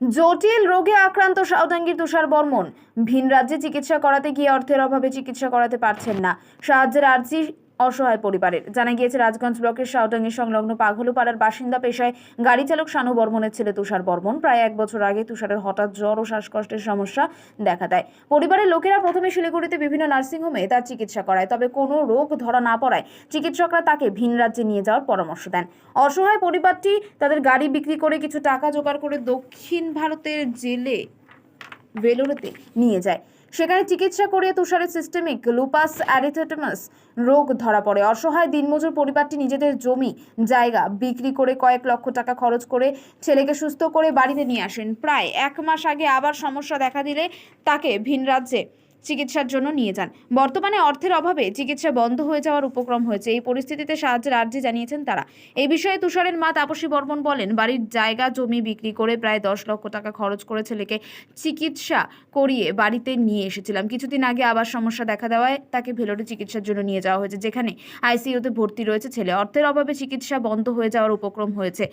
জটিল রোগে আক্রান্ত সাউদাঙ্গীর তুষার বর্মন ভিন রাজ্যে চিকিৎসা করাতে গিয়ে অর্থের অভাবে চিকিৎসা করাতে পারছেন না। সাহায্যের আর্জি অসহায় পরিবারের। জানা গিয়েছে রাজগঞ্জ ব্লকের সাউদাঙ্গী সংলগ্ন পাঘলুপাড়ার বাসিন্দা, পেশায় গাড়ি চালক শানু বর্মনের ছেলে তুষার বর্মন। প্রায় 1 বছর আগে তুষারের হঠাৎ জ্বর ও শ্বাসকষ্টের সমস্যা দেখা দেয়। পরিবারের লোকেরা প্রথমে শিলিগুড়িতে বিভিন্ন নার্সিংহোমে তার চিকিৎসা করায়, তবে কোনো রোগ ধরা না পড়ায় চিকিৎসকরা তাকে ভিন রাজ্যে নিয়ে যাওয়ার পরামর্শ দেন। অসহায় পরিবারটি তাদের গাড়ি বিক্রি করে কিছু টাকা জোগাড় করে দক্ষিণ ভারতের জেলে ভেলোরেতে নিয়ে যায়। সেখানে চিকিৎসা করিয়ে তুষারের সিস্টেমিক লুপাস এরিথেমাটাস রোগ ধরা পড়ে। অসহায় দিনমজুর পরিবারটি নিজেদের জমি জায়গা বিক্রি করে কয়েক লক্ষ টাকা খরচ করে ছেলেকে সুস্থ করে বাড়িতে নিয়ে আসেন। প্রায় 1 মাস আগে আবার সমস্যা দেখা দিলে তাকে ভিন রাজ্যে চিকিৎসার জন্য নিয়ে যান। বর্তমানে অর্থের অভাবে চিকিৎসা বন্ধ হয়ে যাওয়ার উপক্রম হয়েছে। এই পরিস্থিতিতে সাহায্যের আর্জি জানিয়েছেন তারা। এই বিষয়ে তুষারের মা তাপসী বর্মন বলেন, বাড়ির জায়গা জমি বিক্রি করে প্রায় 10 লক্ষ টাকা খরচ করে ছেলেকে চিকিৎসা করিয়ে বাড়িতে নিয়ে এসেছিলাম। কিছুদিন আগে আবার সমস্যা দেখা দেওয়ায় তাকে ভেলোরে চিকিৎসার জন্য নিয়ে যাওয়া হয়েছে, যেখানে আইসিইউতে ভর্তি রয়েছে ছেলে। অর্থের অভাবে চিকিৎসা বন্ধ হয়ে যাওয়ার উপক্রম হয়েছে।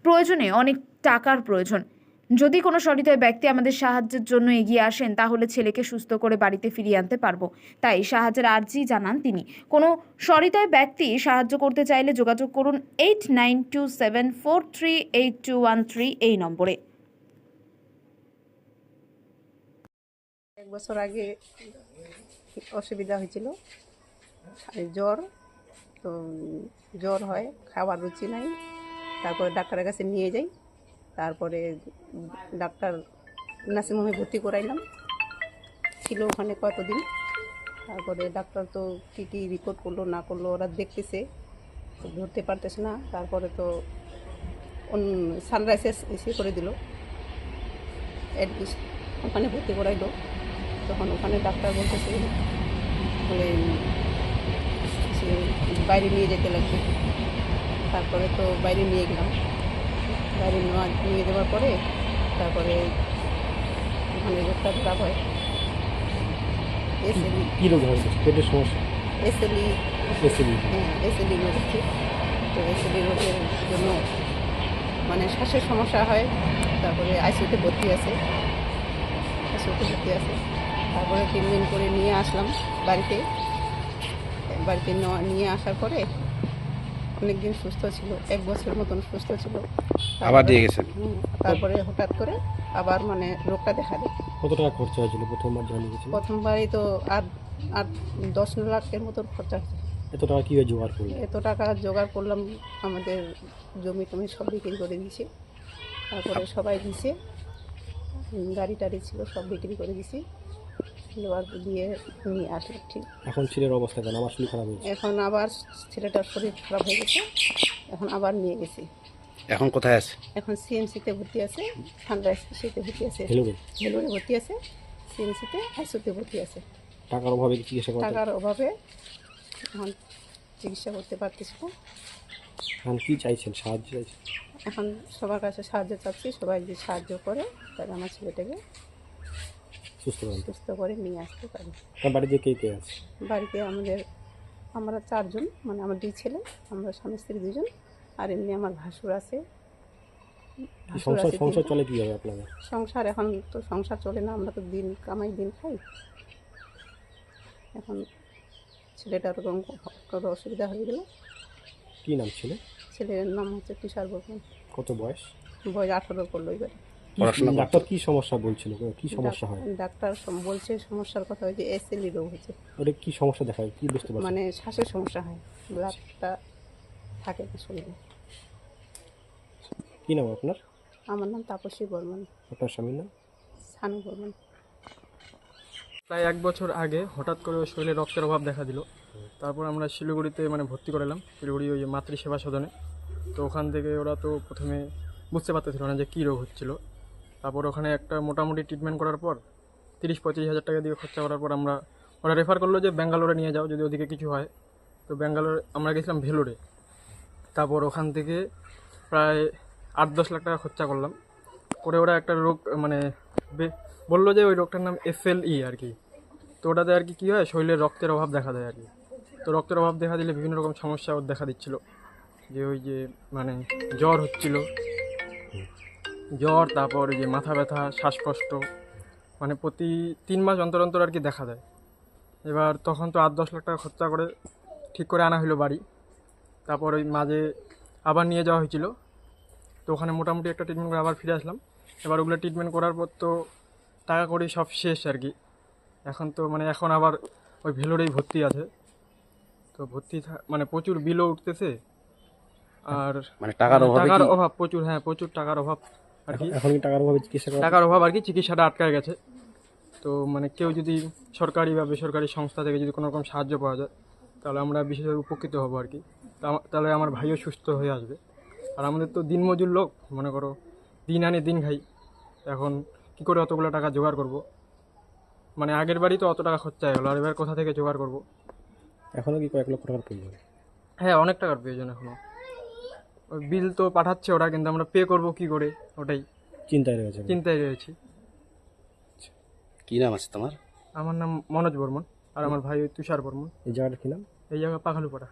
প্রয়োজনে অনেক টাকার প্রয়োজন। যদি কোনো সহৃদয় ব্যক্তি আমাদের সাহায্যের জন্য এগিয়ে আসেন, তাহলে ছেলেকে সুস্থ করে বাড়িতে ফিরিয়ে আনতে পারবো। তাই সাহায্যের আর্জি জানান তিনি। কোনো সহৃদয় ব্যক্তি সাহায্য করতে চাইলে যোগাযোগ করুন 8927438213 এই নম্বরে। 1 বছর আগে অসুবিধা হয়েছিল, জ্বর। তো জ্বর হয়, খাবার রুচি নাই। তারপরে ডাক্তারের কাছে নিয়ে যাই। তারপরে ডাক্তার নার্সিংহোমে ভর্তি করাইলাম, ছিল ওখানে কতদিন। তারপরে ডাক্তার তো কী কী রিপোর্ট করলো না করলো ওরা দেখতেছে, ধরতে পারতেছে না। তারপরে তো সানরাইজে এসে করে দিল, ওখানে ভর্তি করাইলো। তখন ওখানে ডাক্তার বলতেছে বলে সে বাইরে নিয়ে যেতে লাগবে। তারপরে তো বাইরে নিয়ে গেলাম। বাইরে নিয়ে যাওয়ার পরে তারপরে ওখানে রোগটা ধরা হয়। এসএলই কী রোগ হয়েছে? পেটের সমস্যা? এসএলই এসএলই রোগ হচ্ছে। তো এসএলই রোগের জন্য মানে শ্বাসের সমস্যা হয়। তারপরে আইসিইউতে ভর্তি আছে। তারপরে 3 দিন করে নিয়ে আসলাম বাড়িতে। নিয়ে আসার পরে অনেকদিন সুস্থ ছিল, 1 বছর মতন সুস্থ ছিল। আবার দিয়ে গেছেন? তারপরে হঠাৎ করে আবার মানে রোগটা দেখা দেয়। কত টাকা খরচা হয়েছিল প্রথমবার যখন গেছিল? প্রথমবারই তো আর 10 লাখের মতন খরচা হয়েছে। এত টাকা কীভাবে জোগাড় করলেন? এত টাকা জোগাড় করলাম, আমাদের জমি টমি সব বিক্রি করে দিয়েছি। তারপরে সবাই দিছে, গাড়ি টাড়ি ছিল সব বিক্রি করে দিছি, লোয়ার দিয়ে নিয়ে আসলাম। ঠিক এখন ছেলের অবস্থা কেন? আমার শরীর খারাপ হয়েছে। এখন আবার ছেলেটার শরীর খারাপ হয়ে গেছে, এখন আবার নিয়ে গেছি। এখন কোথায় আছে? এখন সিএমসিতে ভর্তি আছে, সানরাইজ সিতে ভর্তি আছে, ভেলোরে ভর্তি আছে, সিএমসিতে আইসিইউতে ভর্তি আছে। টাকার অভাবে চিকিৎসা করতে? টাকার অভাবে এখন চিকিৎসা করতে পারতেছি না। এখন কী চাইছেন? সাহায্য চাইছেন? এখন সবার কাছে সাহায্য চাচ্ছি, সবাই যদি সাহায্য করে তাহলে আমার ছেলেটাকে সুস্থ করে নিয়ে আসতে পারি। আপনার বাড়িতে কে কে আছে? বাড়িতে আমরা 4 জন, মানে আমার 2 ছেলে, আমরা স্বামী স্ত্রী 2 জন, আর এমনি আমার ভাসুর আছে। সংসার চলে কীভাবে আপনাদের? সংসার এখন তো সংসার চলে না, আমরা তো দিন কামাই দিন খাই। এখন ছেলেটার ওরকম কত অসুবিধা হয়ে গেল। কী নাম ছেলে? ছেলের নাম হচ্ছে তুষার বর্মন। কত বয়স? 18 করলো এবারে। ডাক্তার কী সমস্যা বলছিল? কী সমস্যা হয়? ডাক্তার বলছে সমস্যার কথা হয়েছে এসএলই রোগ হয়েছে। ওটা কী সমস্যা দেখায়, কী বুঝতে পারছেন? মানে শ্বাসের সমস্যা হয়, ব্লাডটা থাকে না শরীরে। কী নাম আপনার? আমার নাম তাপসী বর্মন। আপনার স্বামীর নাম? শানু বর্মন। প্রায় 1 বছর আগে হঠাৎ করে ওর শরীরে রক্তের অভাব দেখা দিল। তারপর আমরা শিলিগুড়িতে ভর্তি করালাম, শিলিগুড়ি ওই মাতৃসেবা সদনে। তো ওখান থেকে ওরা তো প্রথমে বুঝতে পারতেছিল না যে কী রোগ হচ্ছিল। তারপর ওখানে একটা মোটামুটি ট্রিটমেন্ট করার পর 30-35 হাজার টাকা দিয়ে খরচা করার পর ওরা রেফার করলো যে ব্যাঙ্গালোরে নিয়ে যাও যদি ওদিকে কিছু হয়। তো ব্যাঙ্গালোরে আমরা গেছিলাম ভেলোরে। তারপর ওখান থেকে প্রায় 8-10 লাখ টাকা খরচা করলাম। করে ওরা একটা রোগ বললো যে ওই রোগটার নাম এসএলই আর কি। তো ওটাতে আর কি কী হয়, শরীরে রক্তের অভাব দেখা দেয় আর কি। তো রক্তের অভাব দেখা দিলে বিভিন্ন রকম সমস্যা ওর দেখা দিচ্ছিলো, যে ওই যে জ্বর হচ্ছিল, জ্বর, তারপর ওই যে মাথা ব্যথা, শ্বাসকষ্ট, মানে প্রতি 3 মাস অন্তর অন্তর আর কি দেখা দেয়। এবার তখন তো 8-10 লাখ টাকা খরচা করে ঠিক করে আনা হলো বাড়ি। তারপর ওই মাঝে আবার নিয়ে যাওয়া হয়েছিল, তো ওখানে মোটামুটি একটা ট্রিটমেন্ট করে আবার ফিরে আসলাম। এবার ওগুলো ট্রিটমেন্ট করার পর তো টাকা কড়ি সব শেষ আর কি। এখন তো মানে এখন আবার ওই ভেলোরেই ভর্তি আছে। তো ভর্তি মানে প্রচুর বিলও উঠতেছে, আর মানে টাকার অভাবে টাকার কি- অভাব প্রচুর, হ্যাঁ প্রচুর টাকার অভাব আর কি। এখন কি টাকার অভাবে চিকিৎসা করা টাকার অভাব আর কি, চিকিৎসাটা আটকায় গেছে। তো মানে কেউ যদি সরকারি বা বেসরকারি সংস্থা থেকে যদি কোনো রকম সাহায্য পাওয়া যায় তাহলে আমরা বিশেষভাবে উপকৃত হব আর কি। তাহলে আমার ভাইও সুস্থ হয়ে আসবে। আর আমাদের তো দিনমজুর লোক, মনে করো দিন আনি দিন খাই। এখন কী করে অতগুলো টাকা জোগাড় করব? মানে আগের বাড়ি তো অত টাকা খরচা হয়ে গেলো, আর এবার কোথা থেকে জোগাড় করব? এখনো কি কয়েক লক্ষ টাকার প্রয়োজন? হ্যাঁ, অনেক টাকার প্রয়োজন এখনও। ওই বিল তো পাঠাচ্ছে ওরা, কিন্তু আমরা পে করব কী করে, ওটাই চিন্তায় রয়েছে। চিন্তায় রয়েছি। কি নাম আছে তোমার? আমার নাম মনোজ বর্মন, আর আমার ভাই ওই তুষার বর্মন। এই জায়গাটা কি নাম? এই জায়গা পাখালুপাড়া।